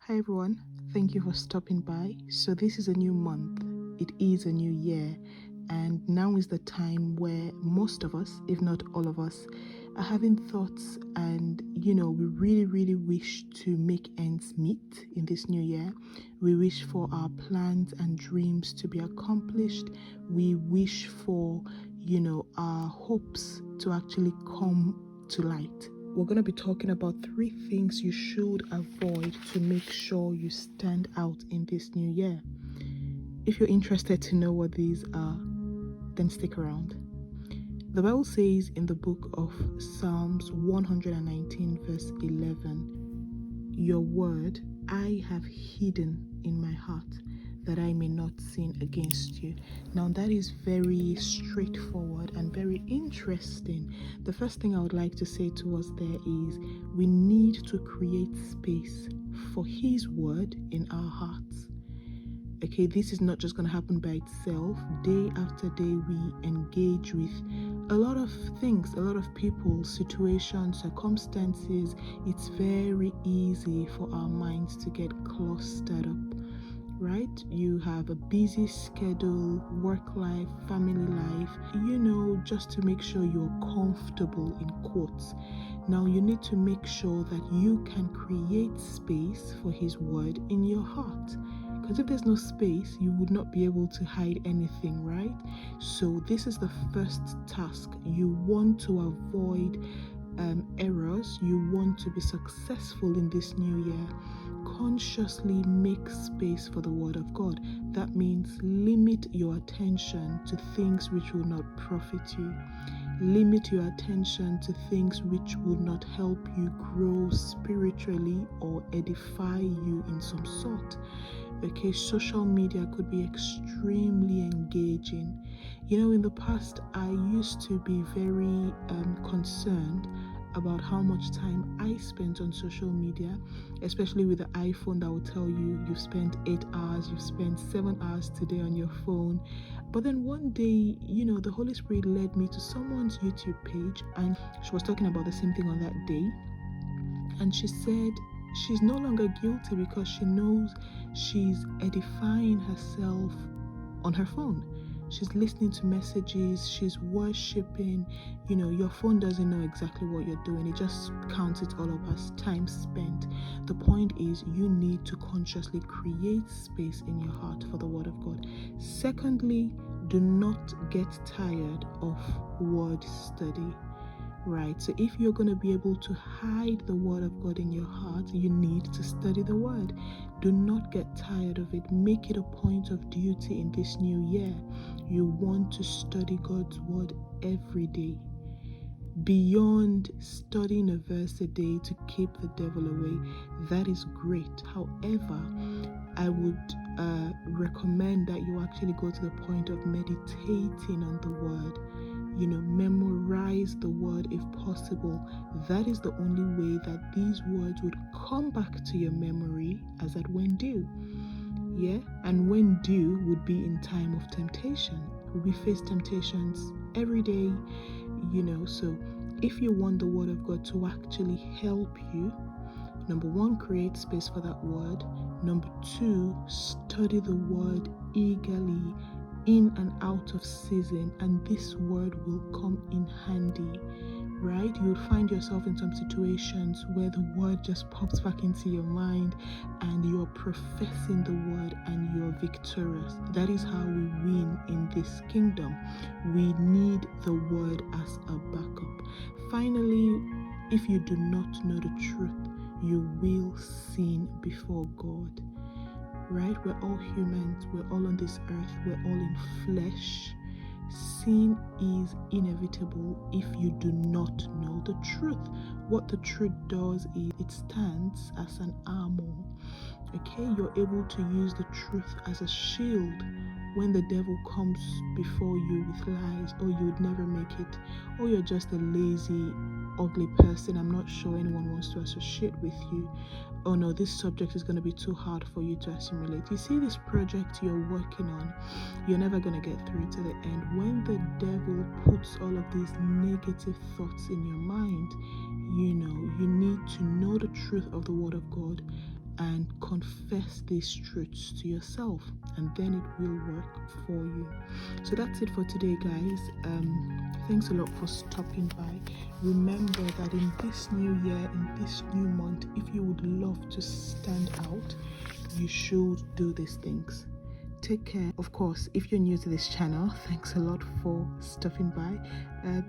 Hi everyone, thank you for stopping by. So, this is a new month, it is a new year, and now is the time where most of us, if not all of us, are having thoughts and we really wish to make ends meet in this new year. We wish for our plans and dreams to be accomplished. We wish for, our hopes to actually come to light. We're going to be talking about 3 things you should avoid to make sure you stand out in this new year. If you're interested to know what these are, then stick around. The Bible says in the book of Psalms 119 verse 11, "Your word I have hidden in my heart, that I may not sin against you." Now that is very straightforward and very interesting. The first thing I would like to say to us there is we need to create space for His word in our hearts. Okay, this is not just going to happen by itself. Day after day, we engage with a lot of things, a lot of people, situations, circumstances. It's very easy for our minds to get clustered up, right? You have a busy schedule, work life, family life, just to make sure you're comfortable in quotes. Now, you need to make sure that you can create space for His word in your heart. Because if there's no space, you would not be able to hide anything, right? So this is the first task. You want to avoid errors. You want to be successful in this new year. Consciously make space for the word of God. That means limit your attention to things which will not profit you. Limit your attention to things which will not help you grow spiritually or edify you in some sort. Okay, social media could be extremely engaging. In the past, I used to be very concerned about how much time I spent on social media, especially with the iPhone that will tell you you've spent 8 hours, you've spent 7 hours today on your phone. But then one day, the Holy Spirit led me to someone's YouTube page, and she was talking about the same thing on that day. And she said she's no longer guilty because she knows she's edifying herself on her phone. She's listening to messages, she's worshiping. Your phone doesn't know exactly what you're doing. It just counts it all up as time spent. The point is you need to consciously create space in your heart for the word of God. Secondly, do not get tired of word study. Right, so if you're going to be able to hide the word of God in your heart, you need to study the word. Do not get tired of it. Make it a point of duty in this new year. You want to study God's word every day. Beyond studying a verse a day to keep the devil away, that is great. However, I would recommend that you actually go to the point of meditating on the word. Memorize the word if possible. That is the only way that these words would come back to your memory as at when due. Yeah, and when due would be in time of temptation. We face temptations every day, so if you want the word of God to actually help you, number 1, create space for that word. Number 2, study the word eagerly, in and out of season, and this word will come in handy, right? You'll find yourself in some situations where the word just pops back into your mind and you're professing the word and you're victorious. That is how we win in this kingdom. We need the word as a backup. Finally, if you do not know the truth, you will sin before God. Right? We're all humans, we're all on this earth, we're all in flesh. Sin is inevitable if you do not know the truth. What the truth does is it stands as an armor. Okay, you're able to use the truth as a shield when the devil comes before you with lies, or you would never make it, or you're just a lazy, ugly person. I'm not sure anyone wants to associate with you. Oh no, this subject is going to be too hard for you to assimilate. You see, this project you're working on, you're never going to get through to the end. When the devil puts all of these negative thoughts in your mind, you need to know the truth of the word of God and confess these truths to yourself, and then it will work for you. So that's it for today, guys. Thanks a lot for stopping by. Remember that in this new year, in this new month, if you would love to stand out, you should do these things. Take care. Of course, if you're new to this channel, thanks a lot for stopping by.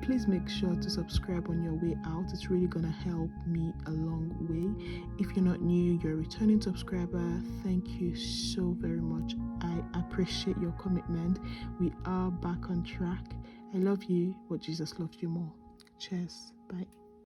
Please make sure to subscribe on your way out. It's really gonna help me a long way. If you're not new, you're a returning subscriber, thank you so very much. I appreciate your commitment. We are back on track. I love you, but Jesus loves you more. Cheers. Bye.